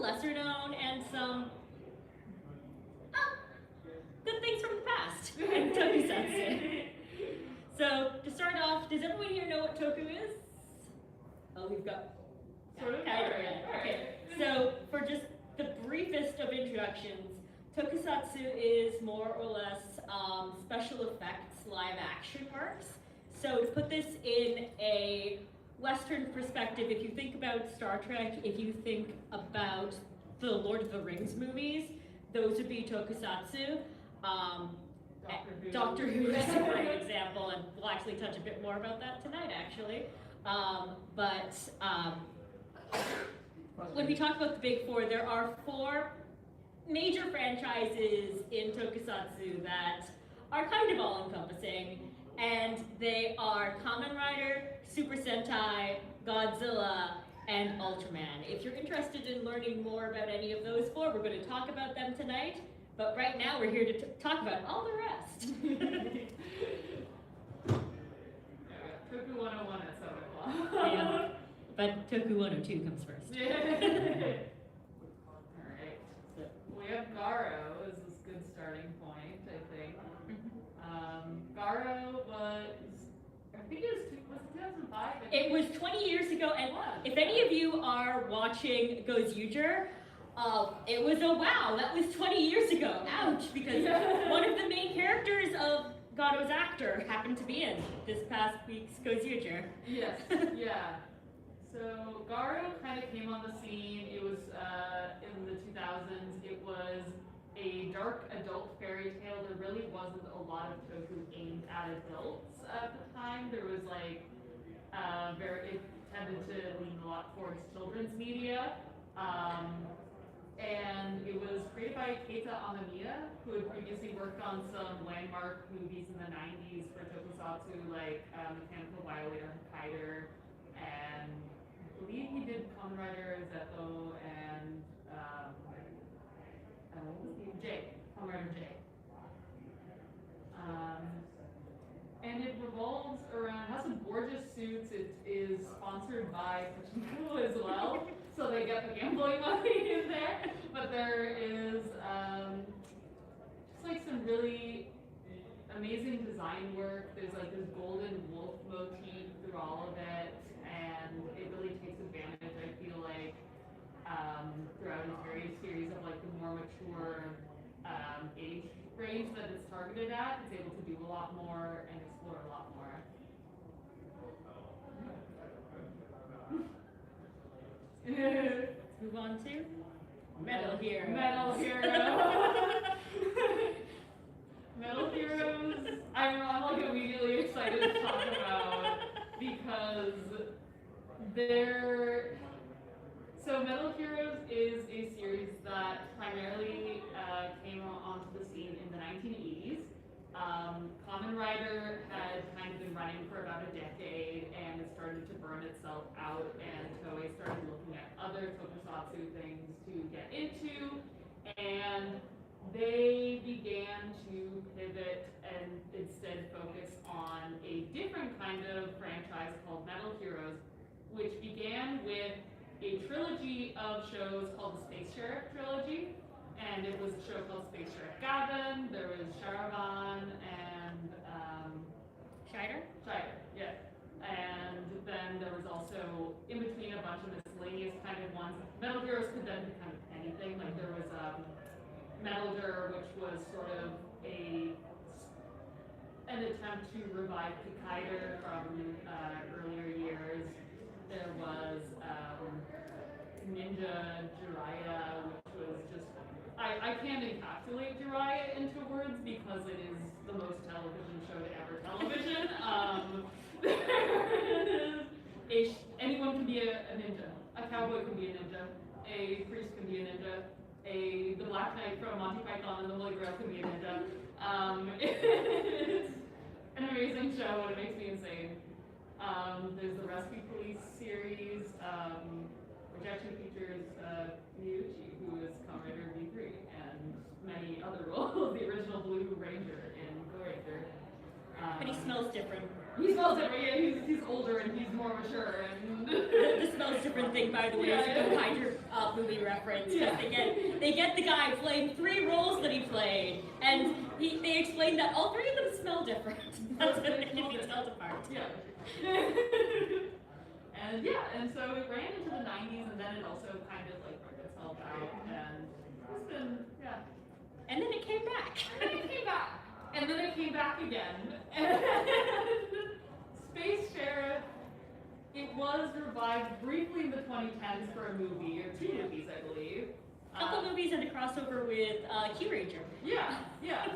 lesser known and some good things from the past in Tokusatsu. So to start off, does everyone here know what Toku is? Oh, we've got sort of. Okay. So for just the briefest of introductions, Tokusatsu is more or less special effects live action works. So to put this in a Western perspective, if you think about Star Trek, if you think about the Lord of the Rings movies, those would be Tokusatsu. Doctor Who is a great example, and we'll actually touch a bit more about that tonight, actually. When we talk about the big four, there are 4 major franchises in Tokusatsu that are kind of all-encompassing, and they are Kamen Rider, Super Sentai, Godzilla, and Ultraman. If you're interested in learning more about any of those 4, we're going to talk about them tonight, but right now we're here to talk about all the rest. Toku 101 at 7 o'clock. Yeah, but Toku 102 comes first. Alright. We have Garo as this good starting point, I think. Garo was, I think it was 2005? It was 20 years ago, and if any of you are watching GoZuger, it was a wow, that was 20 years ago. Ouch, because one of the main characters of Garo's actor happened to be in this past week's GoZuger. Yes, yeah. So Garo kind of came on the scene. It was in the 2000s. It was a dark adult fairy tale. There really wasn't a lot of Toku aimed at adults at the time. There was like it tended to lean a lot towards children's media. And it was created by Keita Amamiya, who had previously worked on some landmark movies in the 90s for Tokusatsu, like Mechanical Violator and Kaider, and I believe he did Kamen Rider Zetto and what was his name? Kamen Rider J. And it revolves around, has some gorgeous suits. It is sponsored by Pachinko as well, so they get the gambling money in there. But there is just like some really amazing design work. There's like this golden wolf motif through all of it, and it really takes advantage, I feel like, throughout its various series of like the more mature age range that it's targeted at. It's able to do a lot more and explore a lot more. Let's move on to Metal Heroes. Metal Heroes, I'm like immediately excited to talk about because so Metal Heroes is a series that primarily came onto the scene in the 1980s. Kamen Rider had kind of been running for about a decade, and it started to burn itself out, and Toei started looking at other tokusatsu things to get into, and they began to pivot and instead focus on a different kind of franchise called Metal Heroes, which began with a trilogy of shows called the Space Sheriff Trilogy, and it was a show called Space Sheriff Gavin. There was Sharavan and Shider, yeah. And then there was also in between a bunch of miscellaneous kind of ones. Metal Heroes could then be kind of anything. Like there was Metal Dur, which was sort of an attempt to revive Kaider from earlier years. There was Ninja Jiraiya, which was just, I can't encapsulate Jiraiya into words because it is the most television show to ever television. Anyone can be a ninja. A cowboy can be a ninja. A priest can be a ninja. The Black Knight from Monty Python and the Holy Grail can be a ninja. It's an amazing show and it makes me insane. There's the Rescue Police series, which actually features Miyuchi, who is Kamen Rider V3, and many other roles. The original Blue Ranger in Go Ranger. but he smells different. He smells different. Yeah, he's older and he's more mature. And The smells different thing, by the way, is Go Hydra robot movie reference. Yeah. They get the guy playing 3 roles that he played, and they explain that all 3 of them smell different. That's what they can be told apart. Yeah. and so it ran into the 90s, and then it also kind of like worked itself out, and it's been, yeah. And then it came back. And then it came back. And then it came back again. And Space Sheriff, it was revived briefly in the 2010s for a movie, or 2 movies, I believe. A couple movies had a crossover with Q Ranger. Yeah,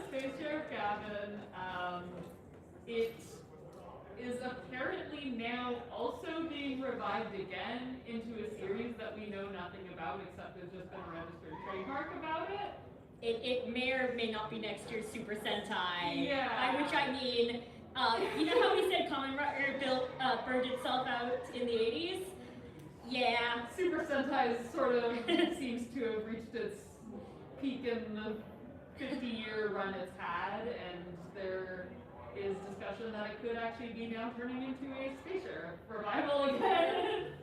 Space Sheriff Gavin. It is apparently now also being revived again into a series that we know nothing about, except there's just been a registered trademark about it. It may or may not be next year's Super Sentai. Yeah. By which I mean, you know how we said Kamen Rider burned itself out in the 80s? Yeah. Super Sentai sort of seems to have reached its peak in the 50-year run it's had, and there is discussion that it could actually be now turning into a Space Sheriff revival again.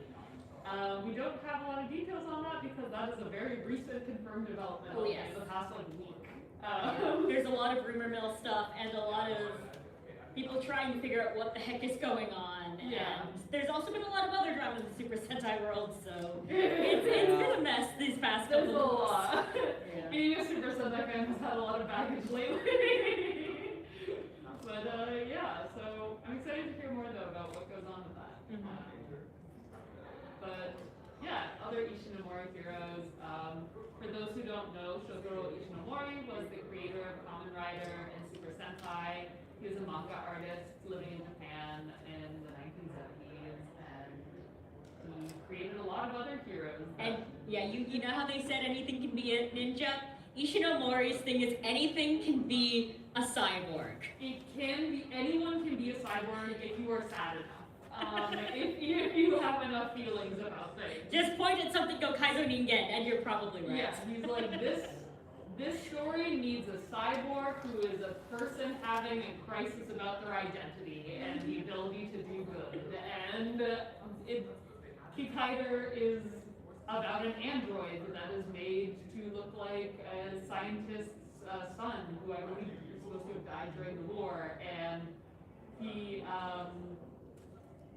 We don't have a lot of details on that because that is a very recent confirmed development in the past week. There's a lot of rumor mill stuff and a lot of people trying to figure out what the heck is going on. Yeah. And there's also been a lot of other drama in the Super Sentai world, so it's been a mess these past couple There's a lot. Yeah. Being a Super Sentai fan has had a lot of baggage lately. But yeah, so I'm excited to hear more though about what goes on with that. But yeah, other Ishinomori heroes. For those who don't know, Shogoro Ishinomori was the creator of Kamen Rider and Super Sentai. He was a manga artist living in Japan in the 1970s, and he created a lot of other heroes. And yeah, you know how they said anything can be a ninja? Ishinomori's thing is anything can be a cyborg. It can be, anyone can be a cyborg if you are sad enough. If you have enough feelings about things. Just point at something, go Kaizo Ningen, and you're probably right. Yeah, he's like, this story needs a cyborg who is a person having a crisis about their identity and the ability to do good. And Kikaider is about an android that is made to look like a scientist's son, who I believe is supposed to have died during the war, and he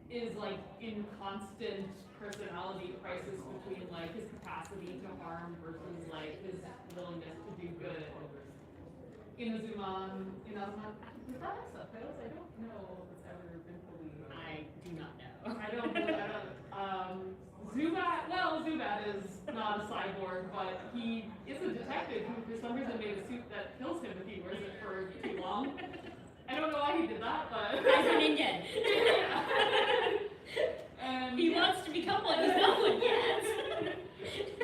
is like in constant personality crisis between like his capacity to harm versus like his willingness to do good. Inazuma, is that subtitles? I don't know if it's ever been fully. I do not know. Zubat is not a cyborg, but he is a detective who for some reason made a suit that kills him if he wears it for too long. I don't know why he did that, but... Kaizo Ningen. And he wants to become one, he's not one yet.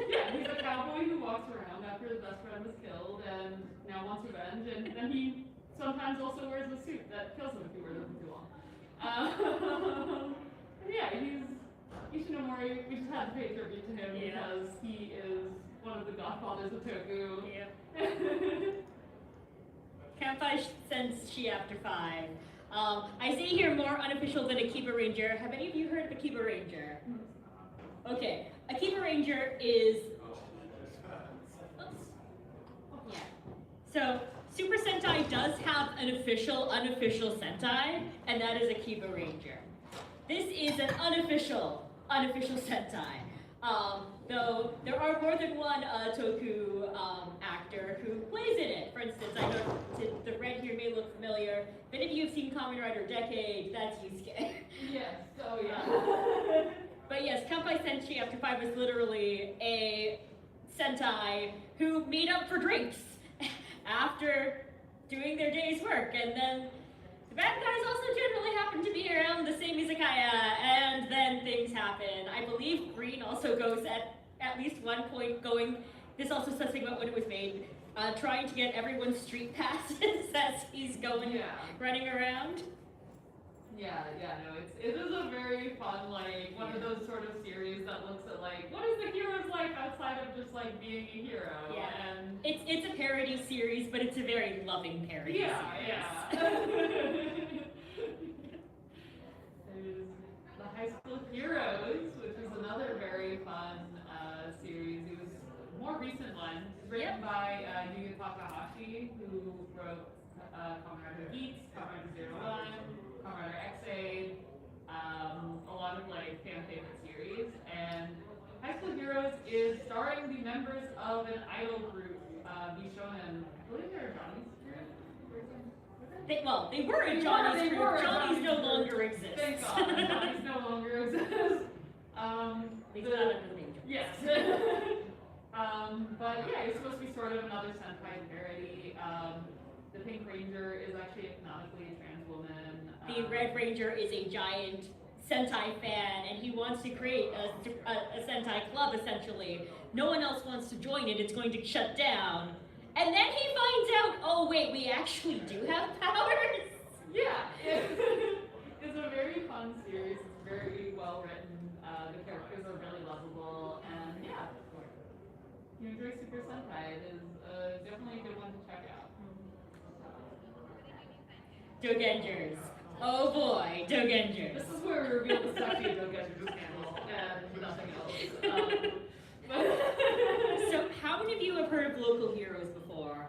Yeah, he's a cowboy who walks around after his best friend was killed and now wants revenge, and then he sometimes also wears a suit that kills him if he wears it for too long. Yeah, he's Ishinomori. We just had to pay tribute to him because he is one of the godfathers of Toku. Yeah. Kanpai sends She After 5. I see here more unofficial than Akiba Ranger. Have any of you heard of Akiba Ranger? Okay, Akiba Ranger is... Oops. Yeah. So, Super Sentai does have an unofficial Sentai, and that is Akiba Ranger. This is an unofficial Sentai. Though there are more than one Toku actor who plays in it. For instance, I know the red here may look familiar. If any of you have seen Kamen Rider Decade, that's Yusuke. Yes, oh yeah. But yes, Kanpai Senshi After 5 is literally a Sentai who meet up for drinks after doing their day's work, and then the bad guys also generally happen to be around the same izakaya, and then things happen. I believe Green also goes at least one point going, this also says something about when it was made, trying to get everyone's street passes as he's going, running around. Yeah, no, it is a very fun, like, one of those sort of series that looks at, like, what is the hero's life outside of just, like, being a hero? Yeah. And it's a parody series, but it's a very loving parody series. Yeah. There's the High School Heroes, which is another very fun series. written by Yuya Takahashi, who wrote Kamen Rider Geeks, Kamen Rider Zero One, Kamen Rider X-Aid, a lot of like fan favorite series. And High School Heroes is starring the members of an idol group, Bishonen. I believe they're Johnny's group. They were in Johnny's group. Johnny's no longer exists. Thank God, Johnny's no longer exists. He's not under the name. Yes. But yeah, it's supposed to be sort of another Sentai parody. The Pink Ranger is actually a canonically a trans woman. The Red Ranger is a giant Sentai fan, and he wants to create a Sentai club, essentially. No one else wants to join it, it's going to shut down. And then he finds out, oh wait, we actually do have powers? Yeah. It's a very fun series, it's very well written, the characters are really lovable, and yeah. If you enjoy Super Sentai, it is definitely a good one to check out. Dogengers. Oh boy, Dogengers. This is where we reveal the actually a Dogengers panel and nothing else. So, how many of you have heard of local heroes before?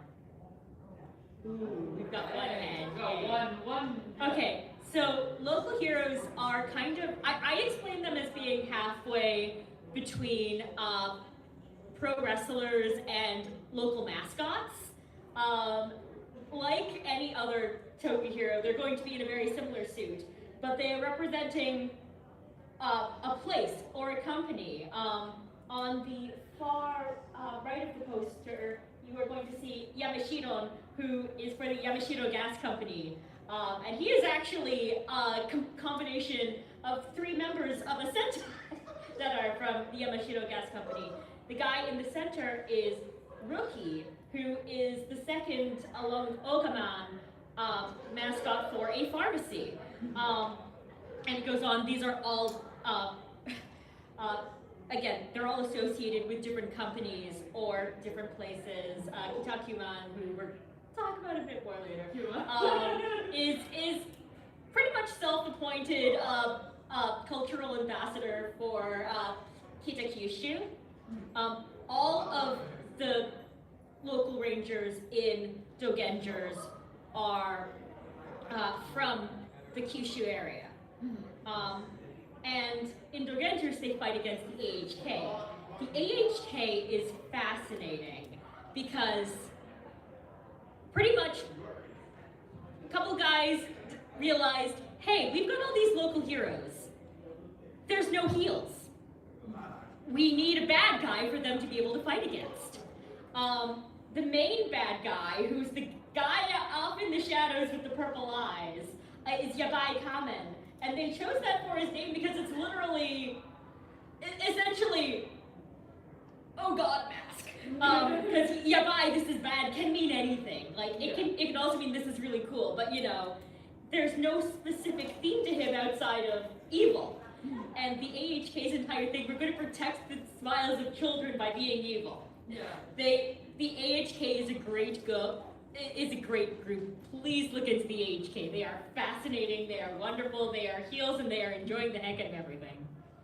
Ooh, we've got one hand. One. Okay, so local heroes are kind of, I explain them as being halfway between pro wrestlers and local mascots. Like any other Toku hero, they're going to be in a very similar suit, but they are representing a place or a company. On the far right of the poster, you are going to see Yamashiro, who is for the Yamashiro Gas Company. And he is actually a combination of 3 members of a Sentai that are from the Yamashiro Gas Company. The guy in the center is Rookie, who is the second, along with Okaman, mascot for a pharmacy. And it goes on, these are all, again, they're all associated with different companies or different places. Kitakuman, who we're talk about a bit more later, is pretty much self-appointed cultural ambassador for Kitakyushu. All of the local rangers in Dogengers are from the Kyushu area. And in Dogengers, they fight against the AHK. The AHK is fascinating because pretty much a couple guys realized, hey, we've got all these local heroes. There's no heels. We need a bad guy for them to be able to fight against. The main bad guy, who's the guy off in the shadows with the purple eyes, is Yabai Kamen. And they chose that for his name because it's literally, essentially, oh god, mask. Because Yabai, this is bad, can mean anything. Like, it can also mean this is really cool, but you know, there's no specific theme to him outside of evil. And the AHK's entire thing, we're going to protect the smiles of children by being evil. Yeah. The AHK is a great group. Please look into the AHK. They are fascinating, they are wonderful, they are heels, and they are enjoying the heck out of everything.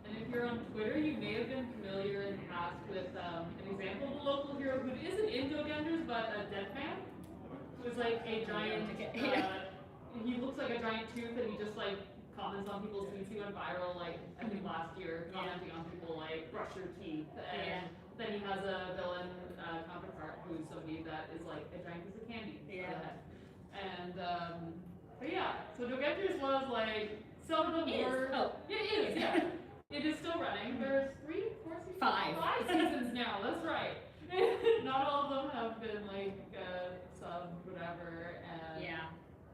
And if you're on Twitter, you may have been familiar in the past with an example of a local hero who isn't in Dogengers, but a Deadman, who's like a giant, he looks like a giant tooth, and he just like comments on people's tweets. He went viral like I think last year, commenting on people like brush your teeth, and then he has a villain counterpart who's somebody that is like a giant piece of candy. And but yeah, so Dogengers was like some of them were. It is. Yeah. It is still running. There's 3, 4 seasons. 5 seasons now. That's right. Not all of them have been like sub whatever. And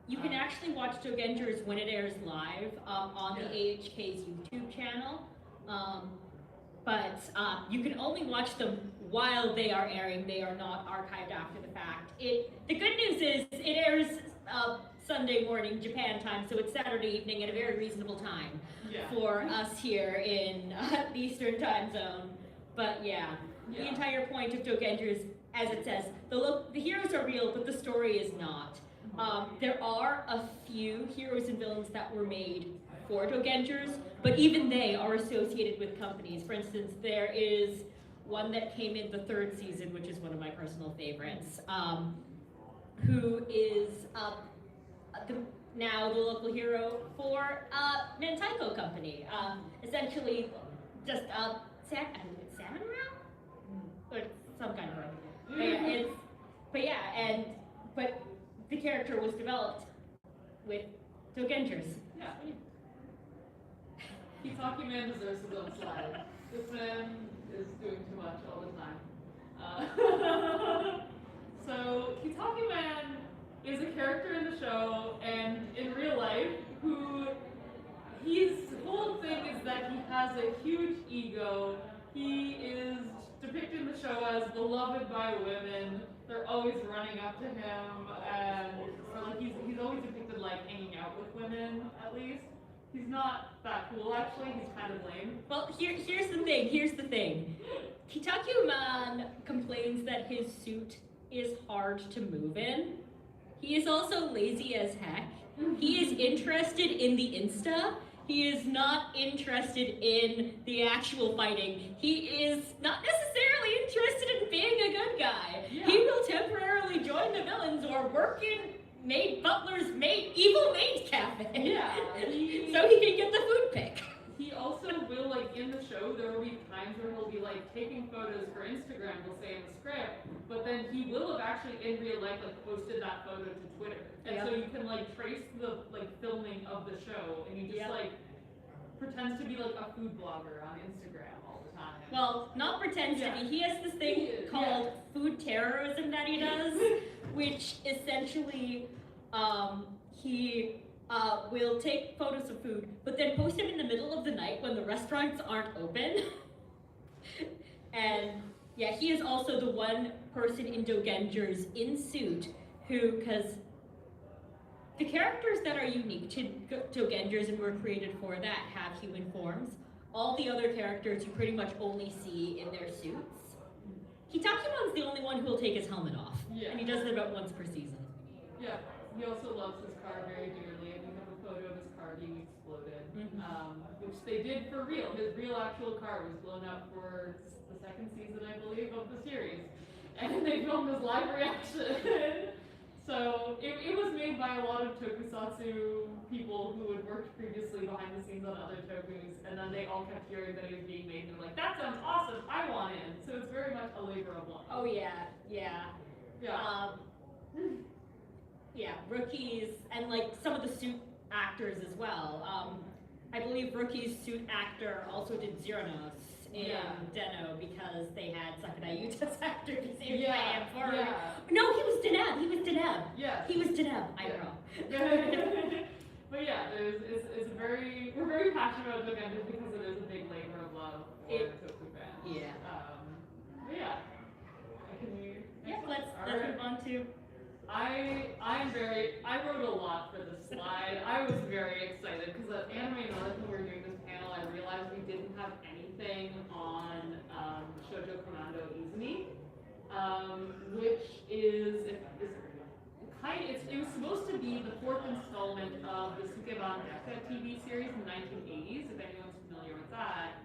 you can actually watch Dogengers when it airs live on the AHK's YouTube channel. But you can only watch them while they are airing. They are not archived after the fact. The good news is it airs Sunday morning Japan time, so it's Saturday evening at a very reasonable time for us here in the Eastern time zone. But the entire point of Dogengers, as it says, the heroes are real, but the story is not. There are a few heroes and villains that were made for Dogengers, but even they are associated with companies. For instance, there is one that came in the 3rd season, which is one of my personal favorites, who is now the local hero for Mantaiko Company. Essentially, just salmon route? Or some kind of road. But the character was developed with Tokengers. Yeah. Kitaki Man deserves his own slide. This man is doing too much all the time. So Kitaki Man is a character in the show and in real life his whole thing is that he has a huge ego. He is depicted in the show as beloved by women. They're always running up to him, and so like he's always depicted like hanging out with women at least. He's not that cool actually. He's kind of lame. Well, here's the thing. Kitakyuman complains that his suit is hard to move in. He is also lazy as heck. He is interested in the Insta. He is not interested in the actual fighting. He is not necessarily interested in being a good guy. Yeah. He will temporarily join the villains or work in Butler's evil maid cafe. Yeah. So he can get the food pick. He also will, like, in the show, there will be times where he'll be, like, taking photos for Instagram, he'll say in the script, but then he will have actually, in real life, like, posted that photo to Twitter. And so you can, like, trace the, like, filming of the show, and he just, like, pretends to be, like, a food blogger on Instagram all the time. Well, not pretends to be. He has this thing called food terrorism that he does, which essentially, he will take photos of food, but then post them in the middle of the night when the restaurants aren't open. And yeah, he is also the one person in Dogengers in suit who, because the characters that are unique to Dogengers and were created for that have human forms. All the other characters you pretty much only see in their suits. Hitakumon's the only one who will take his helmet off, and he does it about once per season. Yeah, he also loves his car very dearly, and we have a photo of his car being exploded, which they did for real. His real actual car was blown up for the 2nd season, I believe, of the series, and they filmed his live reaction. So it was made by a lot of tokusatsu people who had worked previously behind the scenes on other tokus, and then they all kept hearing that it was being made, and they're like, that sounds awesome, I want in. So it's very much a labor of love. Oh yeah. Yeah, Rookie's, and like some of the suit actors as well. I believe Rookie's suit actor also did Zeronos in Deno because they had Sakura Yuta's actor to save him for No, he was Deneb. Yeah. He was Deneb. I know. But yeah, we're very passionate about Dogengers because it is a big labor of love for Toku fans. Yeah. But yeah. Let's move on to. I wrote a lot for this slide. I was very excited because at Anime North when we were doing this panel, I realized we didn't have anything on Shoujo Commando Izumi, which is it was supposed to be the 4th installment of the Sukeban Deka TV series in the 1980s, if anyone's familiar with that,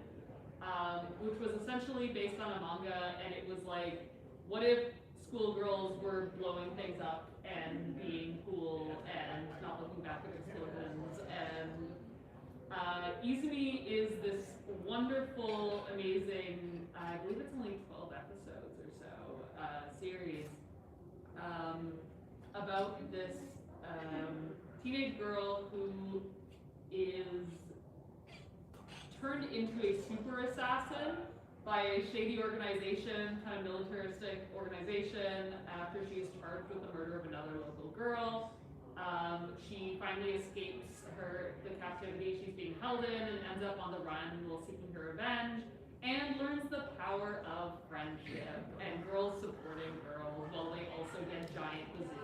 which was essentially based on a manga, and it was like, what if schoolgirls were blowing things up and being cool and not looking back at explosions. And Izumi is this wonderful, amazing, I believe it's only 12 episodes or so, series about this teenage girl who is turned into a super assassin by a shady organization, kind of militaristic organization, after she is charged with the murder of another local girl. She finally escapes the captivity she's being held in and ends up on the run while seeking her revenge, and learns the power of friendship and girls supporting girls while they also get giant bazookas.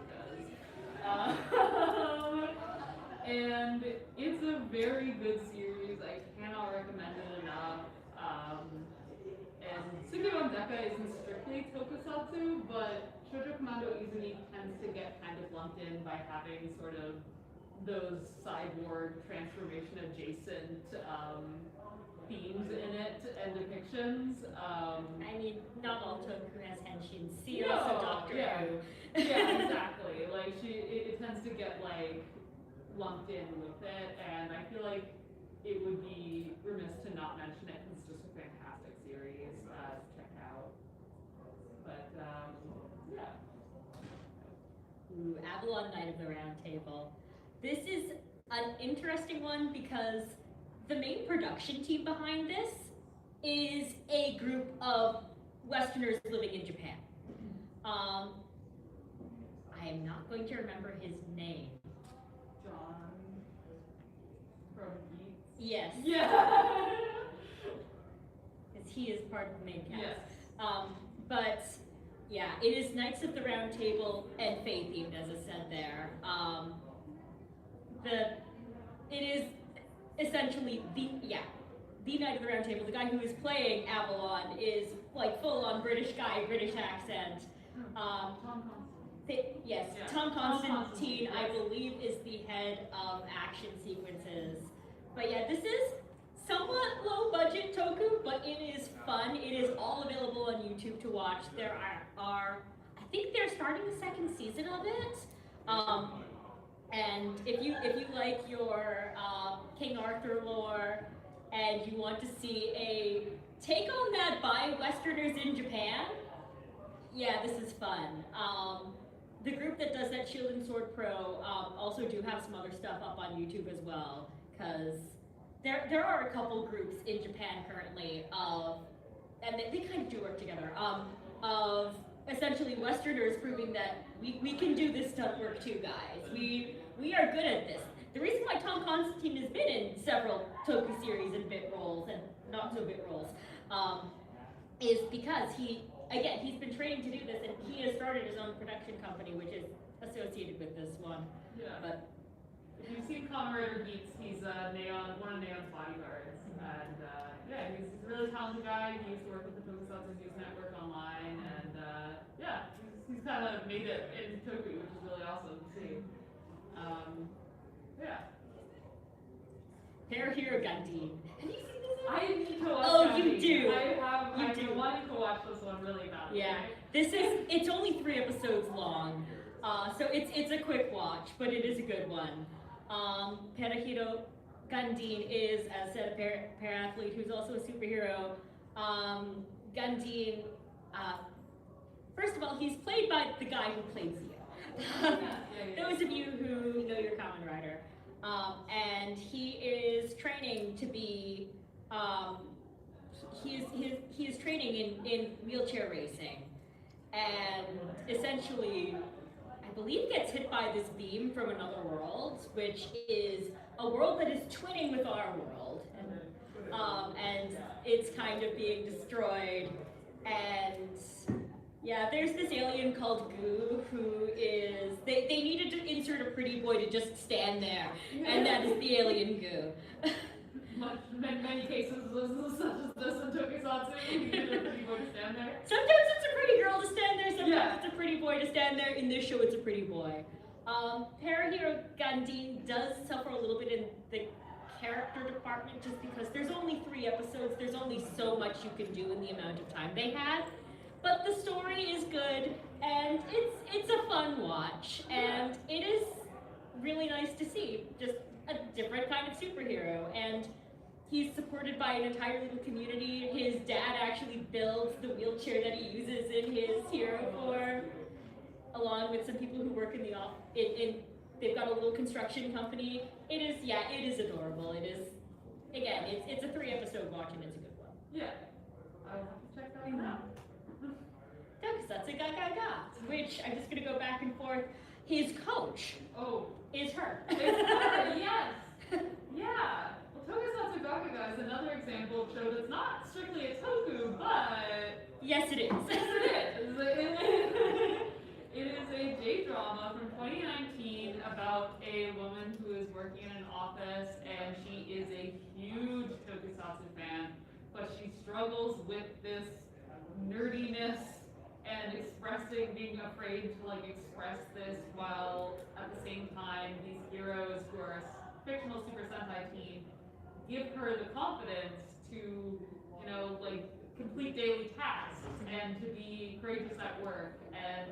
And it's a very good series. I cannot recommend it enough. And Sukeban Deka isn't strictly tokusatsu, but Shoujo Commando Izumi tends to get kind of lumped in by having sort of those cyborg transformation adjacent themes in it and depictions. I mean, not all Toku has henshin. See No, also Doctor yeah. Who. Yeah, exactly. Like it tends to get like lumped in with it, and I feel like it would be remiss to not mention it because it's just a fantastic series to check out. But yeah. Ooh, Avalon Knight of the Round Table. This is an interesting one because the main production team behind this is a group of Westerners living in Japan. I am not going to remember his name. John from Geeks. Yes. Yeah. Because he is part of the main cast. Yes. But yeah, it is Knights of the Round Table and Fae themed, as I said there. It is essentially the Knight of the Round Table. The guy who is playing Avalon is like full on British guy, British accent. Tom Constantine. Yes, Yeah. Tom Constantine, Yes. I believe, is the head of action sequences. But yeah, this is somewhat low budget Toku, but it is fun. It is all available on YouTube to watch. There are I think they're starting the second season of it. And if you like your King Arthur lore and you want to see a take on that by Westerners in Japan, yeah, this is fun. The group that does that, Shield and Sword Pro, also do have some other stuff up on YouTube as well, because there are a couple groups in Japan currently and they kind of do work together, of essentially Westerners proving that we can do this stunt work too, guys. We are good at this. The reason why Tom Constantine has been in several Toku series and bit roles and not so bit roles is because he's been training to do this, and he has started his own production company, which is associated with this one. Yeah. But if you've seen Kamen Rider Geeks, he's one of Neon's bodyguards, and yeah, he's a really talented guy. He used to work with the Tokusatsu News Network online, and yeah, he's kind of made it in Toku, which is really awesome to see. Yeah. Hero Gundam. Have you seen this one? I need to watch Oh, that you movie. do. I've been wanting to watch this one really badly. Yeah, it's only 3 episodes long, so it's a quick watch, but it is a good one. Parahiro Gundam is, as I said, a para-athlete who's also a superhero. Gundam, first of all, he's played by the guy who played Zio. Those of you who know your Kamen Rider. And he is training to be, he is training in wheelchair racing, and essentially, I believe gets hit by this beam from another world, which is a world that is twinning with our world, and it's kind of being destroyed, and yeah, there's this alien called Goo who is, they needed to insert a pretty boy to just stand there, and that is the alien Goo. In many cases, such as this in Tokusatsu, you need a pretty boy to stand there. Sometimes it's a pretty girl to stand there, sometimes it's a pretty boy to stand there. In this show, it's a pretty boy. Parahiro Gundam does suffer a little bit in the character department just because there's only 3 episodes, there's only so much you can do in the amount of time they had. But the story is good, and it's a fun watch, and it is really nice to see just a different kind of superhero. And he's supported by an entire little community. His dad actually builds the wheelchair that he uses in his hero form, along with some people who work in the they've got a little construction company. It is adorable. It is, again, it's a 3 episode watch, and it's a good one. Yeah, I'll have to check that one out. Tokusatsu Gaga, which I'm just gonna go back and forth. His coach is her. It's her, yes. Yeah. Well, Tokusatsu Gaga is another example of show that's not strictly a Toku, but Yes, it is. yes, it is. It is a J-drama from 2019 about a woman who is working in an office, and she is a huge Tokusatsu fan, but she struggles with this nerdiness and being afraid to express this, while at the same time these heroes who are a fictional Super Sentai team give her the confidence to, you know, like complete daily tasks and to be courageous at work. And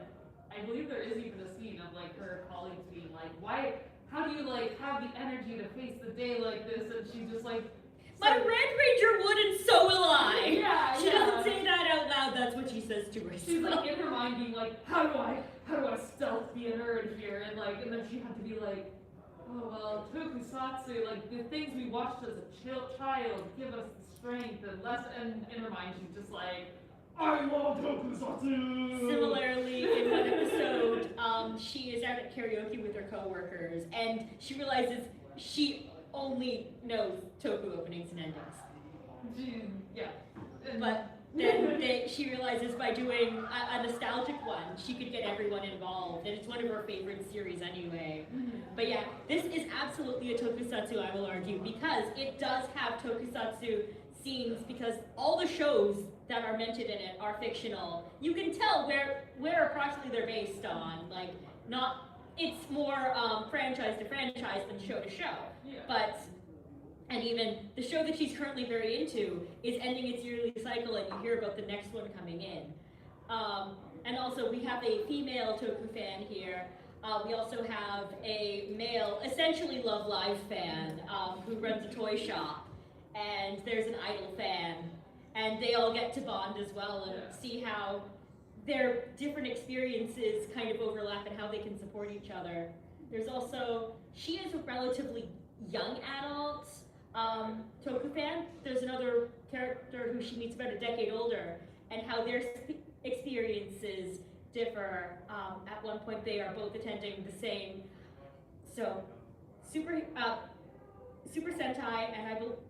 I believe there is even a scene of like her colleagues being like, why, how do you like have the energy to face the day like this? And she's just like, my Red Ranger would and so will I. Yeah, she doesn't say that out loud, that's what she says to herself. She's like in her mind being like, how do I stealth be a nerd here? And like, and then she had to be like, oh well, tokusatsu, like the things we watched as a child give us the strength and and in her mind she's just like, I love tokusatsu! Similarly, in one episode, she is out at karaoke with her coworkers, and she realizes she only knows Toku openings and endings. Yeah. But then she realizes by doing a nostalgic one, she could get everyone involved, and it's one of her favorite series anyway. But yeah, this is absolutely a tokusatsu, I will argue, because it does have tokusatsu scenes, because all the shows that are mentioned in it are fictional. You can tell where approximately they're based on, like, not, it's more franchise to franchise than show to show. Yeah. But, and even the show that she's currently very into is ending its yearly cycle, and you hear about the next one coming in. And also, we have a female Toku fan here. We also have a male, essentially Love Live fan, who runs a toy shop. And there's an Idol fan. And they all get to bond as well and see how their different experiences kind of overlap and how they can support each other. There's also, she is a relatively young adult Toku fan. There's another character who she meets about a decade older, and how their experiences differ. At one point they are both attending the same, Super Sentai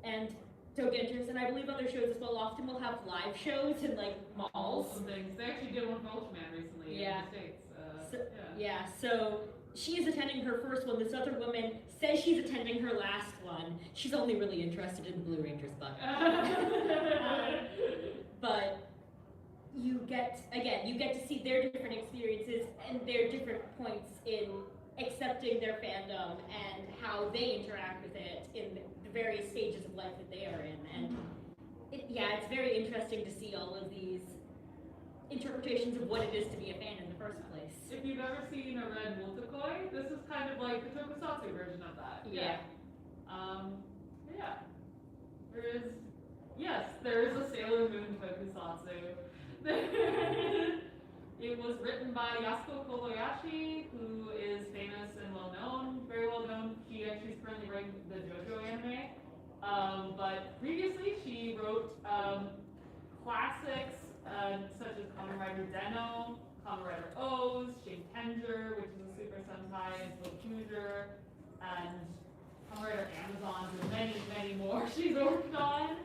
and Toku, and I believe other shows as well, often will have live shows in like malls. And things. They actually did one for Ultraman recently in the States. So she is attending her first one. This other woman says she's attending her last one. She's only really interested in the Blue Rangers book. But you get to see their different experiences and their different points in accepting their fandom and how they interact with it in the various stages of life that they are in. And it's very interesting to see all of these interpretations of what it is to be a fan in the first place. If you've ever seen a red multikoi, this is kind of like the tokusatsu version of that. Yeah. There is a Sailor Moon tokusatsu. It was written by Yasuko Kobayashi, who is famous and very well known. She actually is currently writing the JoJo anime. But previously she wrote classics such as Kamen Rider Den-O, Kamen Rider O's, Shinkenger, which is a Super Sentai, and Tokuger, and Kamen Rider Amazons, and many, many more she's worked on.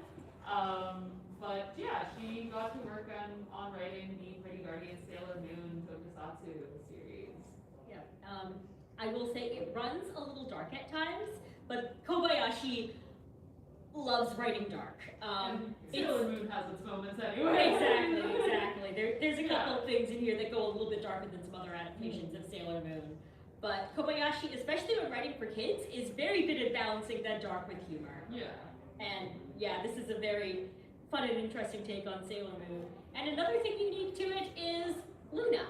But yeah, she got to work on writing the Pretty Guardian Sailor Moon tokusatsu series. Yeah. I will say it runs a little dark at times, but Kobayashi loves writing dark. Sailor Moon has its moments anyway. Exactly. There's a couple of things in here that go a little bit darker than some other adaptations of Sailor Moon. But Kobayashi, especially when writing for kids, is very good at balancing that dark with humor. Yeah. And yeah, this is a very fun and interesting take on Sailor Moon. And another thing unique to it is Luna.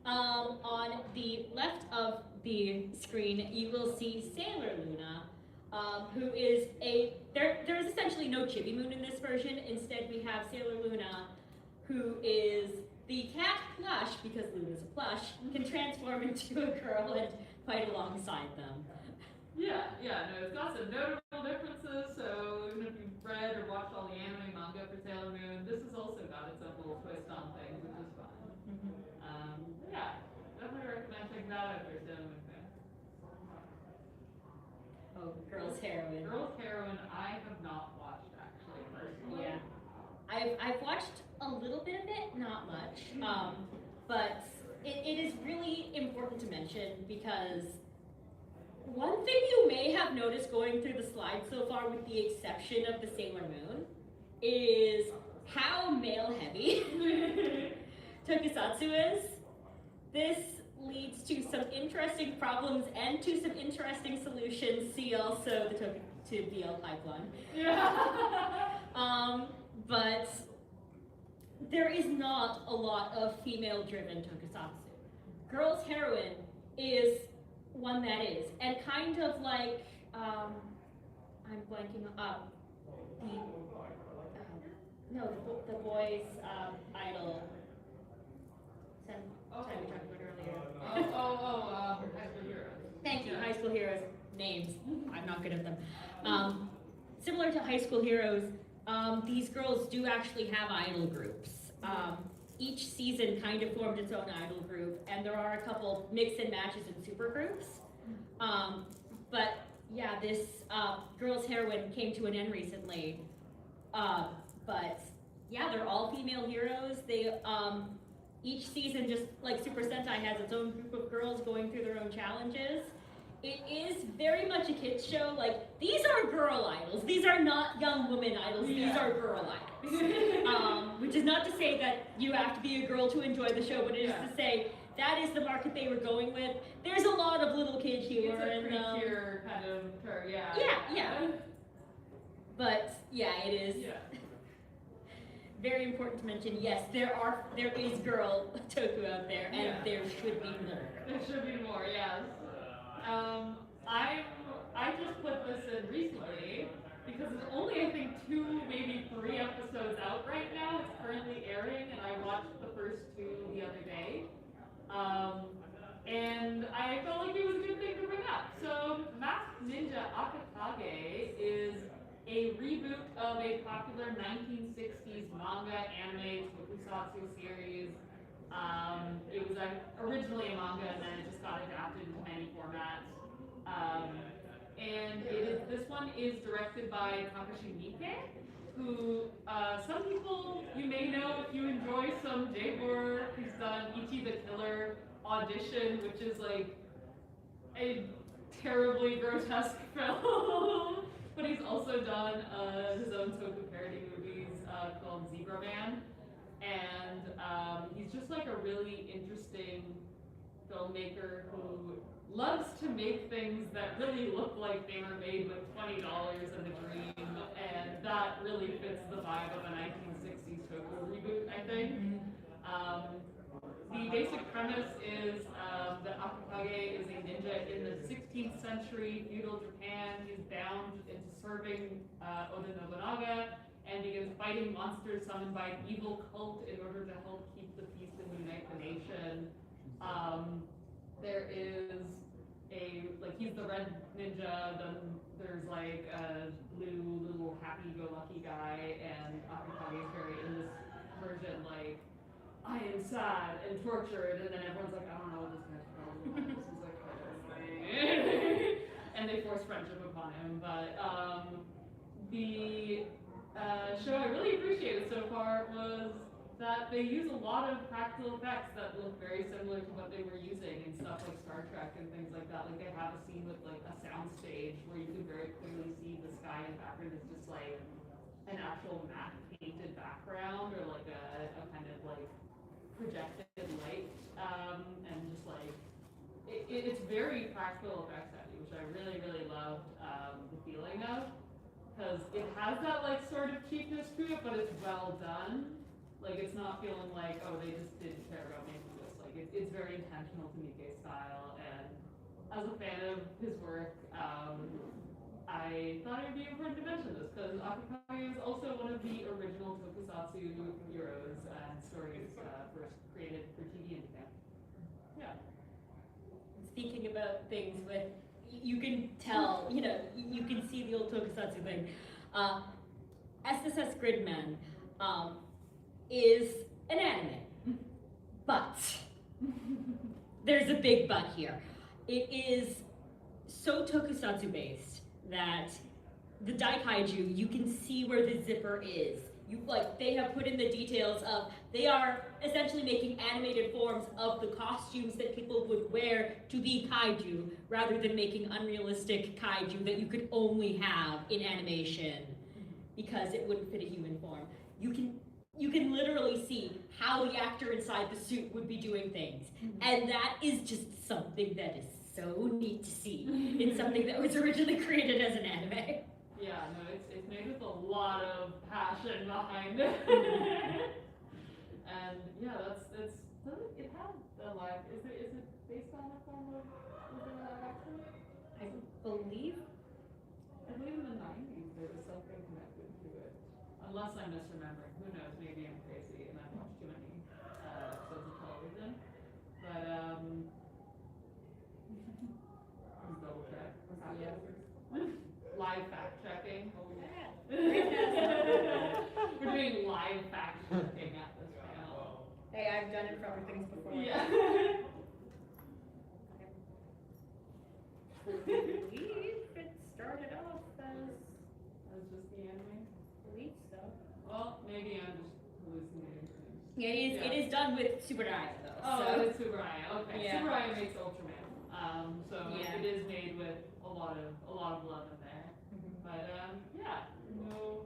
On the left of the screen, you will see Sailor Luna, who is there's essentially no Chibi Moon in this version. Instead, we have Sailor Luna, who is the cat plush, because Luna's a plush, can transform into a girl and fight alongside them. It's got some notable differences, so even if you've read or watched all the anime manga for Sailor Moon, this has also got its own little twist on things, which is fun. Definitely recommend checking that out if you're a Sailor Moon fan. Oh, Girls Heroine. Girls Heroine, I have not watched actually, personally. Yeah. I've watched a little bit of it, not much, but it is really important to mention because one thing you may have noticed going through the slides so far, with the exception of the Sailor Moon, is how male-heavy tokusatsu is. This leads to some interesting problems and to some interesting solutions. See also the Toku to BL pipeline. Yeah. But there is not a lot of female-driven tokusatsu. Girls' Heroine is one that is, and kind of like, I'm blanking up, the boys' idol. Time we talked about earlier. High School Heroes. Thank you, High School Heroes. Names, I'm not good at them. Similar to High School Heroes, these girls do actually have idol groups. Each season kind of formed its own idol group, and there are a couple mix and matches and super groups. But yeah, this Girls' Heroine came to an end recently. But yeah, they're all female heroes. They each season, just like Super Sentai, has its own group of girls going through their own challenges. It is very much a kids show. Like, these are girl idols. These are not young women idols. Yeah. These are girl idols. Which is not to say that you have to be a girl to enjoy the show, but it is to say that is the market they were going with. There's a lot of little kid humor. It's a pure kind of her, yeah. Yeah. But yeah, it is. Yeah. Very important to mention, yes, there is girl Toku out there, and there should be more. There should be more, yes. I just put this in recently because it's only, I think, 2, maybe 3 episodes out right now. It's currently airing, and I watched the first 2 the other day. And I felt like it was a good thing to bring up. So, Masked Ninja Akakage is a reboot of a popular 1960s manga, anime, tokusatsu series. It was originally a manga, and then it just got adapted into many formats. And this one is directed by Takashi Miike, who some people you may know if you enjoy some J-horror. He's done Ichi the Killer Audition, which is like a terribly grotesque film. But he's also done his own Toku parody movies called Zebra Man. And he's just like a really interesting filmmaker who loves to make things that really look like they were made with $20 and a dream. And that really fits the vibe of a 1960s Toku reboot, I think. The basic premise is that Akakage is a ninja in the 16th century feudal Japan. He's bound into serving Oda Nobunaga and begins fighting monsters summoned by an evil cult in order to help keep the peace and unite the nation. There is he's the red ninja, then there's like a blue little happy-go-lucky guy, and Akakage is very in this version like, I am sad and tortured, and then everyone's like, I don't know what this guy's from. This is like horrifying. And they force friendship upon him. But the show I really appreciated so far was that they use a lot of practical effects that look very similar to what they were using in stuff like Star Trek and things like that. Like they have a scene with like a sound stage where you can very clearly see the sky in the background is just like an actual matte painted background or like a kind of like projected light, and just like it's very practical effects heavy, which I really loved the feeling of, because it has that like sort of cheapness to it, but it's well done. Like it's not feeling like, oh, they just didn't care about making this. Like it's very intentional to Miike's style, and as a fan of his work, I thought it would be important to mention this because Akakage is also one of the original tokusatsu heroes and stories first created for TV in Japan. Yeah. Speaking about things with, you can tell, you can see the old tokusatsu thing. SSS Gridman is an anime, but there's a big but here. It is so tokusatsu based that the Daikaiju, you can see where the zipper is. They have put in the details of, they are essentially making animated forms of the costumes that people would wear to be kaiju, rather than making unrealistic kaiju that you could only have in animation because it wouldn't fit a human form. You can literally see how the actor inside the suit would be doing things. And that is just something that is so neat to see in something that was originally created as an anime. Yeah, no, it's made with a lot of passion behind it. And yeah, it had the live. Is it based on a form of was it a live action? I believe. I believe in the 90s there was something connected to it. Unless I'm misremembering. Who knows? Maybe I'm crazy and I've watched too many episodes of television. But let's double check. Yes. Live fact checking. We're doing live fact checking at this panel. Hey, I've done it for other things before. Yeah. I believe it started off as. That's just the anime. I believe so. Well, maybe I'm just hallucinating things. Yeah, it is done with Tsuburaya though. Oh, so. it's Tsuburaya. Okay, Yeah. Tsuburaya makes Ultraman. So Yeah. it is made with a lot of love in there. But yeah, no.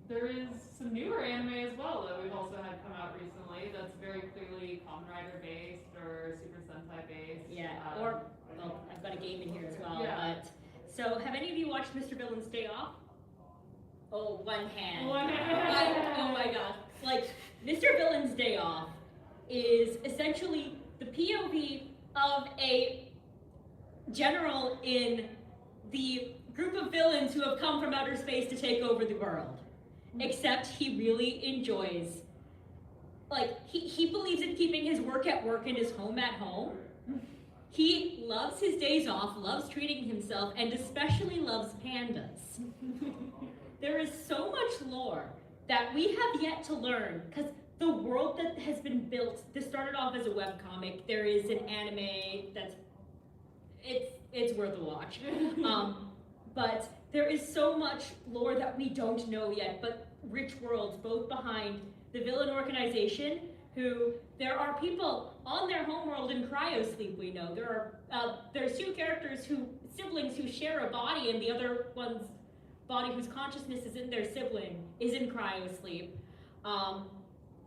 There is some newer anime as well that we've also had come out recently. That's very clearly Kamen Rider based or Super Sentai based. Yeah, or well, I've got a game in here as well. Yeah. But so, have any of you watched Mr. Villain's Day Off? Oh, one hand. One hand. Oh my gosh! Like Mr. Villain's Day Off is essentially the POV of a general in the group of villains who have come from outer space to take over the world. Except he really enjoys, like, he believes in keeping his work at work and his home at home. He loves his days off, loves treating himself, and especially loves pandas. There is so much lore that we have yet to learn, because the world that has been built, this started off as a webcomic. There is an anime that's, it's worth a watch. But there is so much lore that we don't know yet, but rich worlds, both behind the villain organization, who there are people on their homeworld in cryosleep, we know. There's two characters siblings who share a body, and the other one's body whose consciousness is in their sibling is in cryosleep.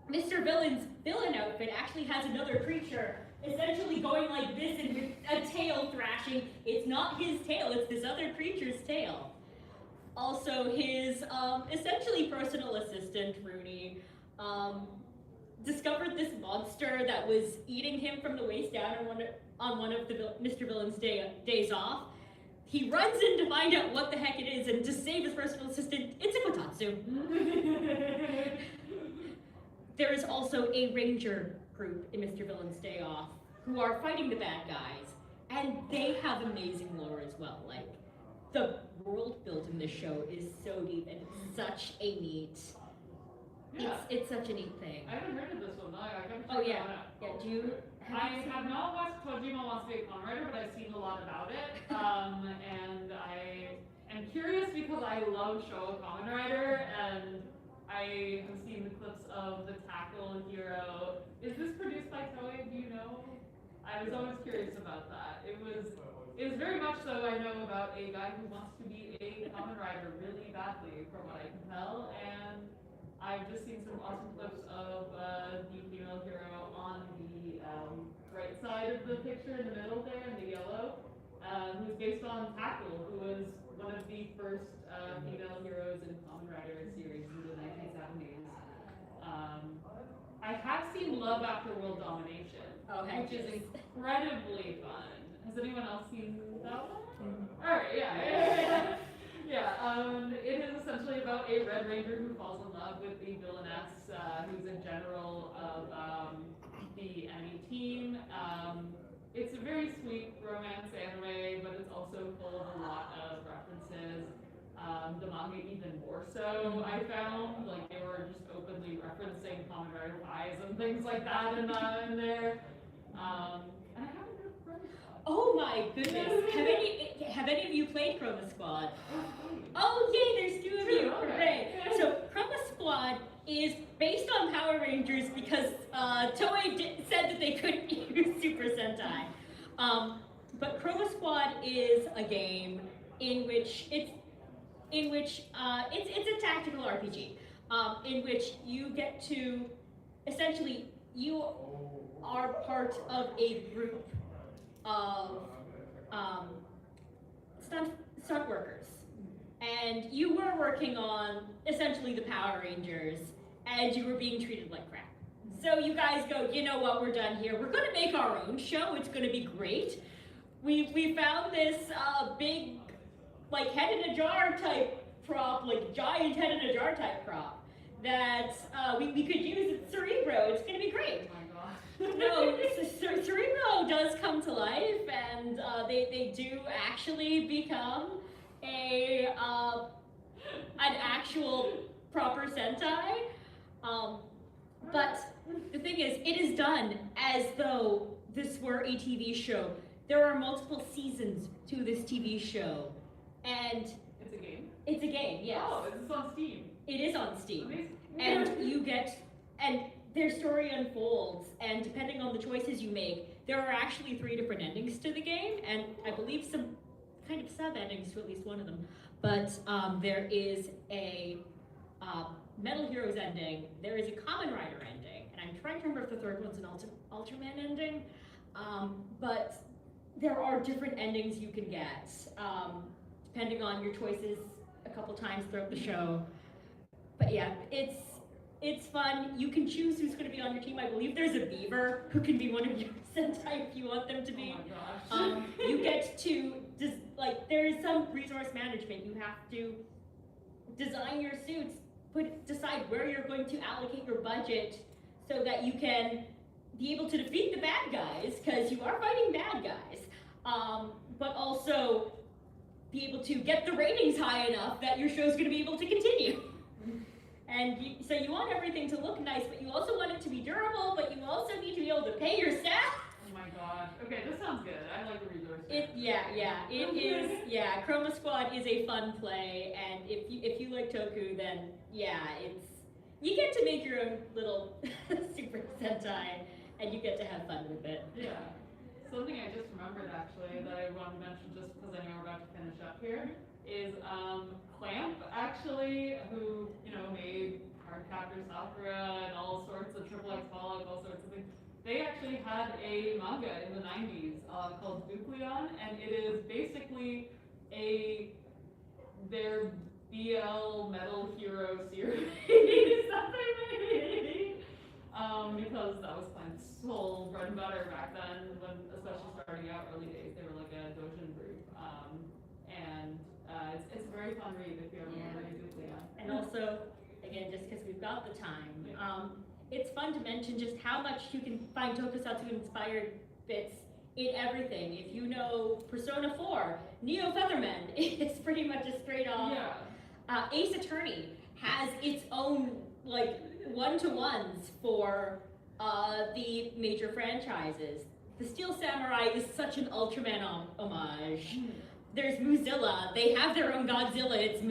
Mr. Villain's villain outfit actually has another creature essentially going like this and with a tail thrashing. It's not his tail, it's this other creature's tail. Also, his essentially personal assistant, Rooney, discovered this monster that was eating him from the waist down on one of the Mr. Villain's days off. He runs in to find out what the heck it is, and to save his personal assistant, it's a kotatsu. There is also a ranger group in Mr. Villain's Day Off who are fighting the bad guys, and they have amazing lore as well. Like, the world built in this show is so deep, and it's such a neat. Yeah. It's such a neat thing. I haven't heard of this one. I gotta check Oh yeah, that out. yeah. Do you? I have not watched Kojima Wants to Be a Kamen Rider, but I've seen a lot about it. And I am curious because I love Showa Kamen Rider, and I have seen the clips of the Tackle Hero. Is this produced by Toei? Do you know? I was always curious about that. It was very much so. I know about a guy who wants to be a Kamen Rider really badly, from what I can tell, and I've just seen some awesome clips of the female hero on the right side of the picture in the middle there, in the yellow, who's based on Tackle, who was one of the first female heroes in Kamen Rider series in the 1970s. I have seen Love After World Domination, which is incredibly fun. Has anyone else seen that one? Alright, yeah. It is essentially about a Red Ranger who falls in love with the villainess, who's a general of the enemy team. It's a very sweet romance anime, but it's also full of a lot of references. The manga even more so, I found. Like, they were just openly referencing Kamen Rider Pies and things like that in there. And I haven't heard of Chroma Squad. Oh my goodness! Have any of you played Chroma Squad? Oh yay! There's two of you! Hooray! So Chroma Squad is based on Power Rangers because Toei said that they couldn't use Super Sentai. But Chroma Squad is a game in which it's a tactical RPG in which you get to essentially you are part of a group of stunt workers and you were working on essentially the Power Rangers, and you were being treated like crap. So you guys go, you know what, we're done here. We're gonna make our own show. It's gonna be great. We found this big, like, head in a jar type prop, like giant head in a jar type prop that we could use at Cerebro. It's gonna be great. Oh my god. No, Cerebro does come to life, and they do actually become an actual proper Sentai. But the thing is, it is done as though this were a TV show. There are multiple seasons to this TV show, and It's a game? it's a game, yes. Oh, it's on Steam. It is on Steam. Amazing. And you get, and their story unfolds, and depending on the choices you make, there are actually 3 different endings to the game, and I believe some kind of sub-endings to at least one of them. But there is a Metal Heroes ending, there is a Kamen Rider ending, and I'm trying to remember if the third one's an Ultraman ending, but there are different endings you can get, depending on your choices a couple times throughout the show. But yeah, it's fun. You can choose who's going to be on your team. I believe there's a beaver who can be one of your Sentai if you want them to be. Oh my gosh. You get to there is some resource management. You have to design your suits, decide where you're going to allocate your budget so that you can be able to defeat the bad guys, because you are fighting bad guys, but also be able to get the ratings high enough that your show's going to be able to continue. And so you want everything to look nice, but you also want it to be durable, but you also need to be able to pay your staff. Oh my gosh. Okay, this sounds good. I like the resource. It is. Chroma Squad is a fun play, and if you like Toku, then you get to make your own little Super Sentai, and you get to have fun with it. Yeah. Something I just remembered actually that I want to mention just because I know we're about to finish up here is Clamp actually, who made Cardcaptor Sakura and all sorts of Triple X Pollock, all sorts of things. They actually had a manga in the 90s called Nucleon, and it is basically their BL Metal Hero series that they made. Because that was Clamp's whole bread and butter back then, when especially starting out early days, they were like a Dojin group. And it's a very fun read if you ever want to read Nucleon. And also, again, just because we've got the time, it's fun to mention just how much you can find tokusatsu inspired bits in everything. If you know Persona 4, Neo Featherman, it's pretty much a straight off. Yeah. Ace Attorney has its own one-to-ones for the major franchises. The Steel Samurai is such an Ultraman homage. There's Moozilla. They have their own Godzilla. It's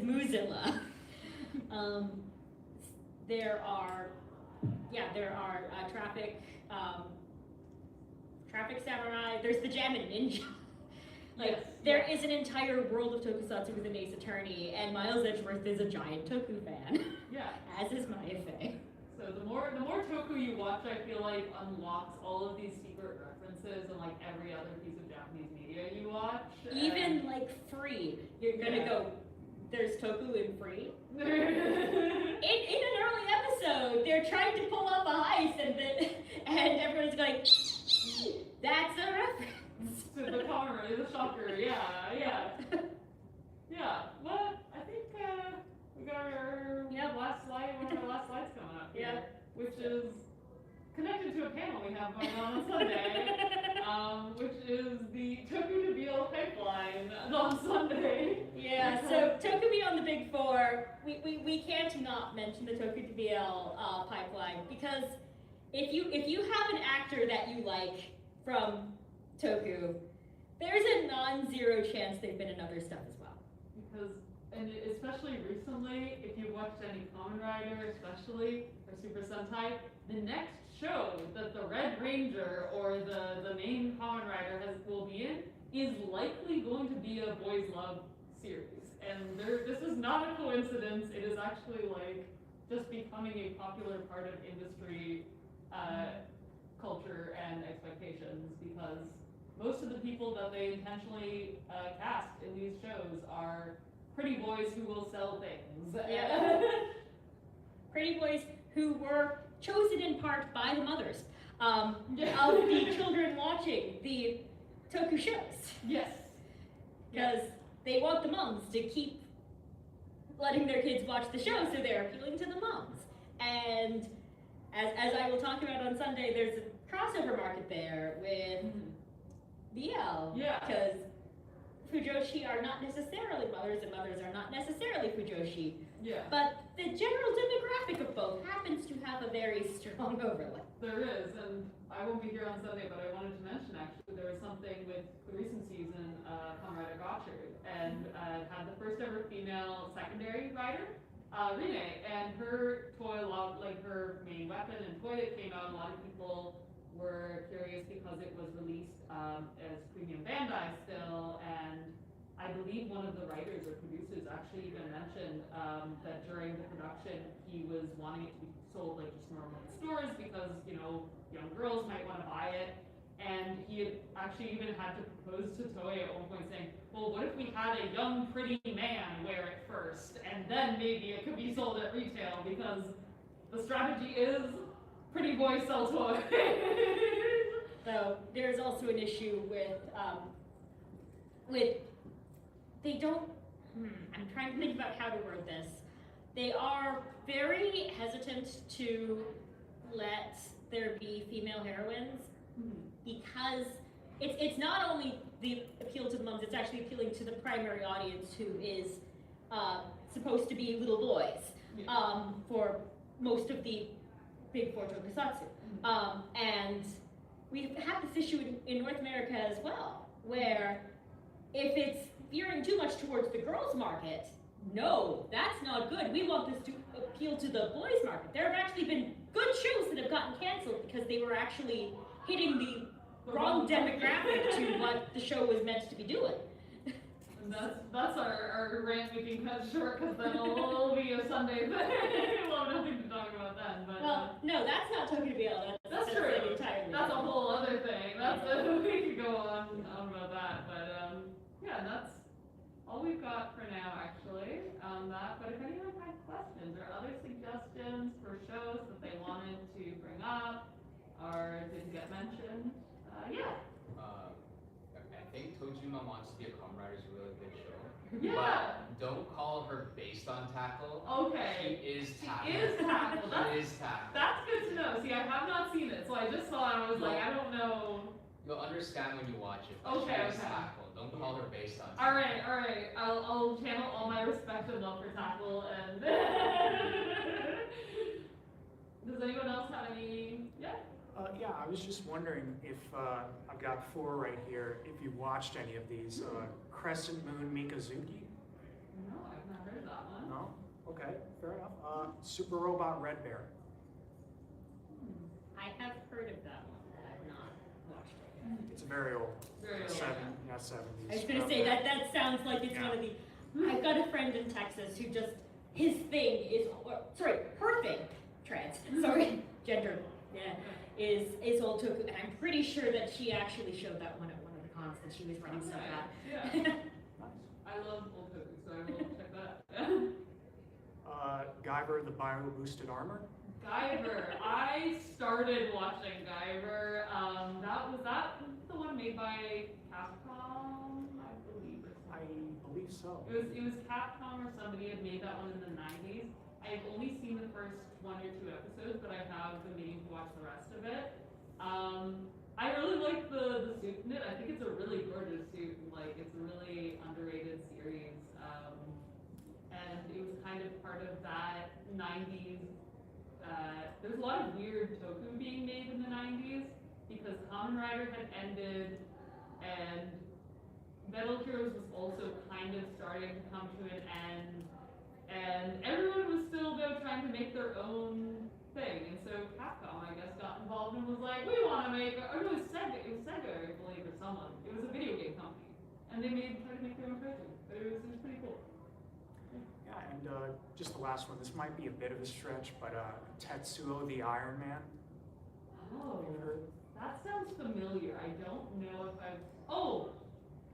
Moozilla. There are Traffic Samurai. There's the Jammin' Ninja. There is an entire world of tokusatsu within Ace Attorney, and Miles Edgeworth is a giant Toku fan. Yeah. As is Mayafe. So the more Toku you watch, I feel like unlocks all of these secret references and like every other piece of Japanese media you watch. Even like Free, you're gonna go. There's Toku in Free. In an early episode, they're trying to pull off a heist, and everyone's going, "That's a reference." To the car, the shocker, yeah. Yeah, well, I think we got our last slide, one of our last slides coming up here, which is connected to a panel we have going on Sunday, which is the Toku to BL pipeline on Sunday. Yeah, so Toku Beyond the Big Four, we can't not mention the Toku to BL pipeline, because if you have an actor that you like from Toku, there's a non-zero chance they've been in other stuff as well. Because, and especially recently, if you watched any Kamen Rider, especially, or Super Sentai, the next show that the Red Ranger or the main Kamen Rider will be in is likely going to be a boys' love series. And this is not a coincidence. It is actually like just becoming a popular part of industry culture and expectations, because most of the people that they intentionally cast in these shows are pretty boys who will sell things. Yeah. Pretty boys who were chosen in part by the mothers of the children watching the Toku shows. Yes. Because they want the moms to keep letting their kids watch the show, so they're appealing to the moms. And as I will talk about on Sunday, there's a crossover market there with BL. Yeah. Because Fujoshi are not necessarily mothers, and mothers are not necessarily Fujoshi. Yeah. But the general demographic of both happens to have a very strong overlap. There is, and I won't be here on Sunday, but I wanted to mention actually there was something with the recent season, Comrade Gotchard, and had the first ever female secondary writer, Rene, and her toy, like her main weapon and toy that came out, a lot of people were curious because it was released as Premium Bandai still, and I believe one of the writers or producers actually even mentioned that during the production he was wanting it to be sold like just normal in stores because, you know, young girls might want to buy it. And he had actually even had to propose to Toei at one point saying, well, what if we had a young pretty man wear it first and then maybe it could be sold at retail, because the strategy is pretty boys sell toys. So there's also an issue with they don't, I'm trying to think about how to word this. They are very hesitant to let there be female heroines because it's not only the appeal to the moms, it's actually appealing to the primary audience who is supposed to be little boys for most of the big four tokusatsu. And we've had this issue in North America as well, where if it's veering too much towards the girls' market, no, that's not good. We want this to appeal to the boys' market. There have actually been good shows that have gotten canceled because they were actually hitting the wrong demographic to what the show was meant to be doing. And that's our rant we can cut short, because then it'll be a Sunday thing. We'll have nothing to talk about then. But well, no, that's not Toku BL. That's true. Entirely. That's a whole other thing. We could go on about that. But yeah, that's all we've got for now, actually. But if anyone had questions or other suggestions for shows that they wanted to bring up or didn't get mentioned, yeah. I think Tojima wants to be a Comrade is a really good show. Yeah. But don't call her based on Tackle. Okay. She is Tackle. She is Tackle. She is Tackle. That's good to know. See, I have not seen it, so I just saw it and I was like, I don't know. You'll understand when you watch it. But Okay, she is okay. Tackle. Don't call her based on Tackle. Alright. I'll channel all my respect and love for Tackle, and does anyone else have any? Yeah? Yeah, I was just wondering if, I've got 4 right here, if you watched any of these. Crescent Moon Mikazuki? No, I've not heard that one. No? Okay, fair enough. Super Robot Red Bear. I have heard of that one, but I've not watched it. It's very old. Very old. 70s. I was gonna say that sounds like it's one of the. I've got a friend in Texas who just his thing is her thing, trans. Sorry, gender. Yeah, is old Toku, and I'm pretty sure that she actually showed that one at one of the cons that she was running so bad. Yeah. I love old Toku, so I will check that. Guyver the Bio Boosted Armor? Guyver. I started watching Guyver. Was that the one made by Capcom, I believe, or I something? believe so. It was Capcom or somebody had made that one in the 90s. I've only seen the first 1 or 2 episodes, but I have been meaning to watch the rest of it. I really like the suit in it. I think it's a really gorgeous suit. Like, it's a really underrated series. And it was kind of part of that 90s. There's a lot of weird Toku being made in the 90s because Kamen Rider had ended and Metal Heroes was also kind of starting to come to an end. And everyone was still, though, trying to make their own thing. And so Capcom, I guess, got involved and was like, we want to make, or no, it was Sega, I believe, or someone. It was a video game company. And they tried to make their own version. But it was pretty cool. Yeah, and just the last one. This might be a bit of a stretch, but Tetsuo the Iron Man. Oh, You've heard? that sounds familiar. I don't know if I've, oh,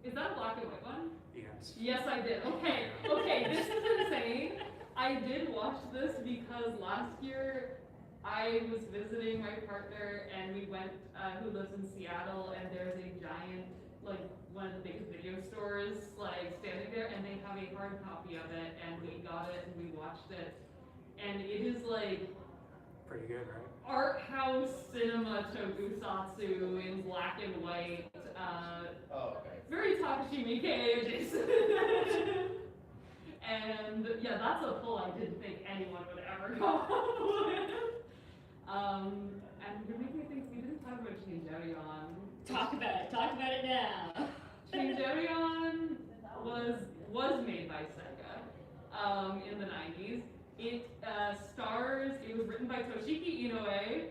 is that a black and white one? Yeah. fans. Yes, I did. Okay, this is insane. I did watch this because last year I was visiting my partner and we went, who lives in Seattle, and there's a giant, like, one of the biggest video stores, like, standing there, and they have a hard copy of it, and we got it and we watched it. And it is like Pretty good, right? art house cinema tokusatsu in black and white. Very Takashi Miike adjacent. And yeah, that's a pull I didn't think anyone would ever go with. And you're making me think we didn't talk about Changerion. Talk about it now. Changerion was made by Sega in the 90s. It it was written by Toshiki Inoue,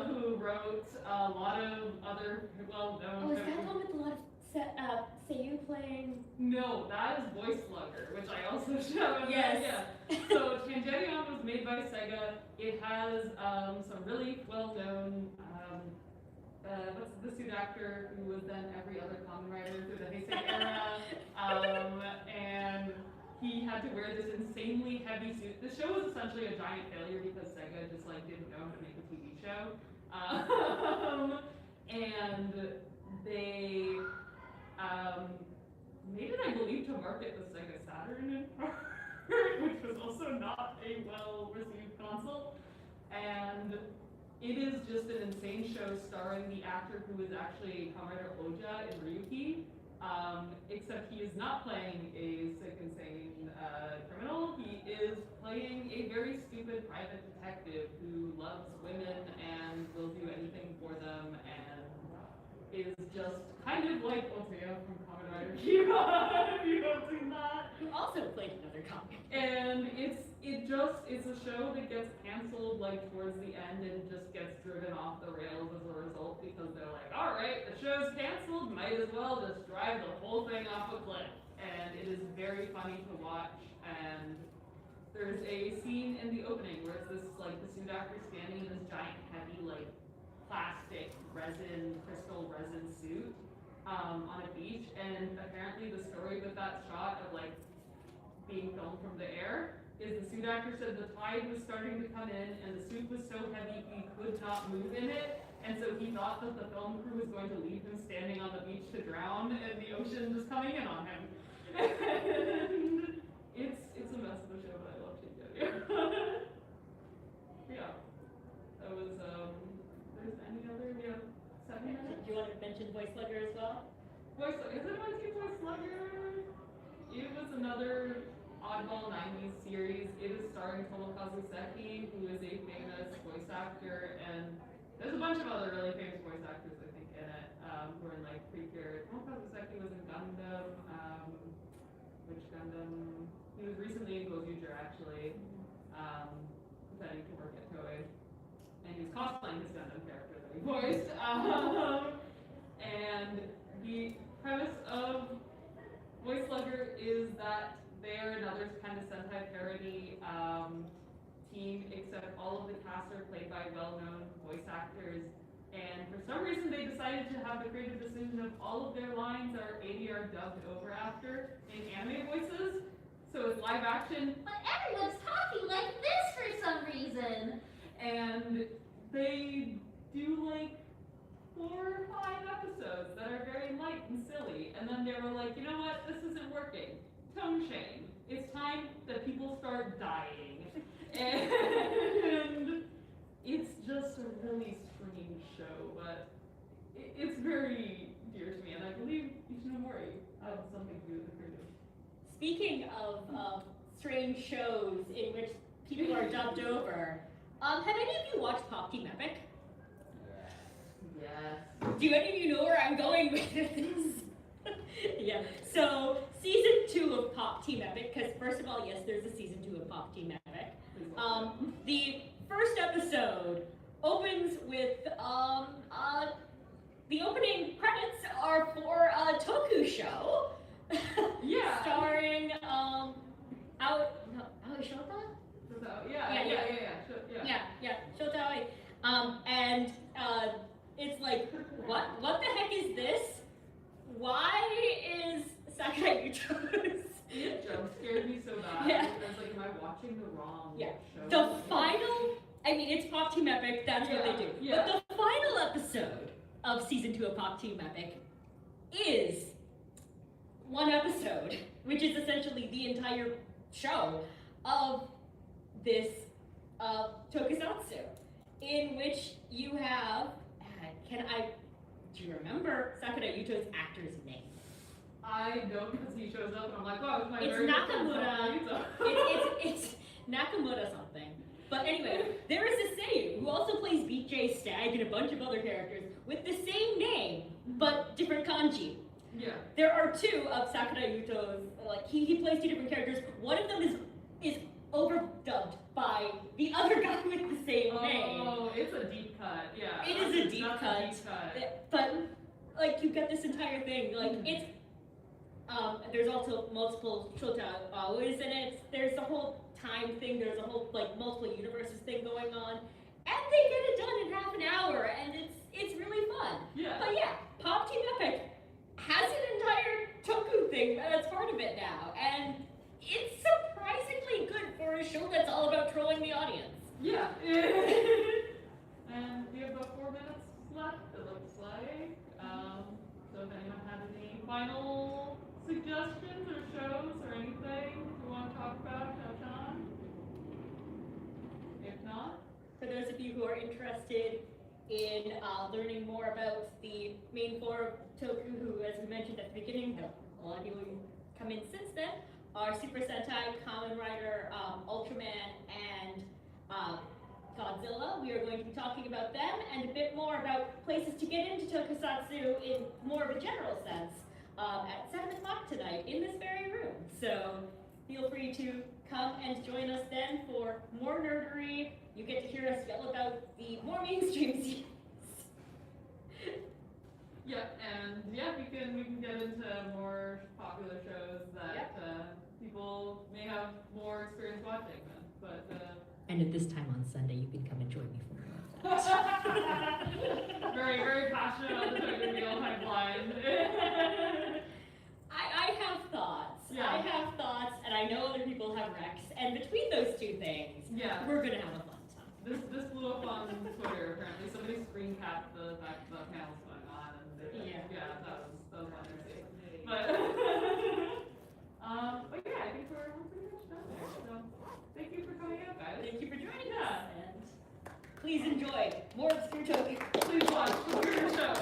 who wrote a lot of other well-known. Oh, is that one with a lot of Seiyu playing? No, that is Voice Slugger, which I also showed. Yes. Yeah. So Changerion was made by Sega. It has some really well-known. What's the suit actor who was then every other Kamen Rider through the Heisei era? And he had to wear this insanely heavy suit. The show was essentially a giant failure because Sega just like didn't know how to make a TV show. And they made it, I believe, to market the Sega Saturn in part, which was also not a well-received console. And it is just an insane show starring the actor who is actually Comrade Oja in Ryuki. Except he is not playing a sick, insane criminal. He is playing a very stupid private detective who loves women and will do anything for them and is just kind of like Oteo from Kamen Rider Kiba, if you have seen that. Who also played another comic. And it's a show that gets canceled like towards the end and just gets driven off the rails as a result because they're like, all right, the show's canceled, might as well just drive the whole thing off a cliff. And it is very funny to watch. And there's a scene in the opening where it's this like the suit actor standing in this giant heavy like plastic crystal resin suit on a beach, and apparently the story with that shot of like being filmed from the air is the suit actor said the tide was starting to come in and the suit was so heavy he could not move in it, and so he thought that the film crew was going to leave him standing on the beach to drown and the ocean just coming in on him. And it's a mess of a show, but I love Shinjo. Yeah. That was there's any other 7 minutes? Do you want to mention Voice Slugger as well? Voice Slugger? It was another oddball 90s series. It is starring Tomokazu Seki, who is a famous voice actor, and there's a bunch of other really famous voice actors, I think, in it, who are in like Precure. Tomokazu Seki was in Gundam, which Gundam? He was recently in Gojuger, actually, pretending to work at Toei. And he was cosplaying his Gundam character that he voiced. And the premise of Voice Slugger is that they're another kind of Sentai parody team, except all of the cast are played by well-known voice actors. And for some reason, they decided to have the creative decision of all of their lines are ADR dubbed over after in anime voices. So it's live action, But everyone's talking like this for some reason. and they do like 4 or 5 episodes that are very light and silly. And then they were like, you know what, this isn't working. Tone change. It's time that people start dying. And it's just a really strange show, but it's very dear to me. And I believe Ishinomori had something to do with the creative. Speaking of strange shows in which people are dubbed over, have any of you watched Pop Team Epic? Yes. Do any of you know where I'm going with this? Yeah. So season 2 of Pop Team Epic, because first of all, yes, there's a season 2 of Pop Team Epic. The first episode opens with the opening credits are for a Toku show. Yeah. Starring Aoi Shota? So, yeah. Shota Aoi. And it's like, what the heck is this? Why is Sakurai Yuto of season 2 of Pop Team Epic is one episode, which is essentially the entire show of this tokusatsu, in which you have, do you remember Sakura Yuto's actor's name? I know because he shows up and I'm like, wow, it's my It's very good friend, Nakamura. Sakura It's Nakamura something. But anyway, there is a Seiyu who also plays BJ Stagg and a bunch of other characters with the same name, but different kanji. Yeah. There are 2 of Sakura Yuto's, like, he plays 2 different characters. One of them is overdubbed by the other guy with the same name. Oh, it's a deep cut, yeah. It is a deep That's cut. A deep cut. But, like, you get this entire thing, like, it's, there's also multiple shota always in it. There's the whole time thing, there's a whole, like, multiple universes thing going on. And they get it done in half an hour, and it's really fun. Yeah. But yeah, Pop Team Epic has an entire Toku thing that's part of it now, and it's surprisingly good for a show that's all about trolling the audience. Yeah. And we have about 4 minutes left, it looks like. So if anyone has any final suggestions or shows or anything you want to talk about, touch on? If not, For those of you who are interested in learning more about the main 4 of Toku, who, as we mentioned at the beginning, a lot of people who come in since then, are Super Sentai, Kamen Rider, Ultraman, and Godzilla. We are going to be talking about them and a bit more about places to get into tokusatsu in more of a general sense at 7 o'clock tonight in this very room. So feel free to come and join us then for more nerdery. You get to hear us yell about the more mainstream series. yeah, and yeah, we can get into more popular shows that people may have more experience watching then. But And at this time on Sunday, you can come and join me for more of that. very, very passionate about the Toku Meal pipeline. I have thoughts. Yeah. I have thoughts, and I know other people have recs. And between those 2 things, Yeah. we're gonna have a fun time. This blew up on Twitter apparently. Somebody screen capped the fact that the panel's going on and that was fun to see. But yeah, I think we're pretty much done there. So thank you for coming out, guys. Thank you for joining Yeah. us, and please enjoy more obscure Toku. Please watch your shows.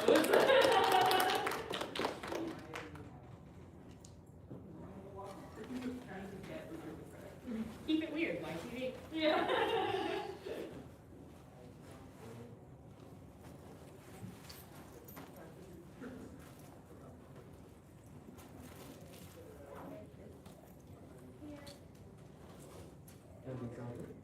Keep it weird, YTV. Yeah. That'd be cool.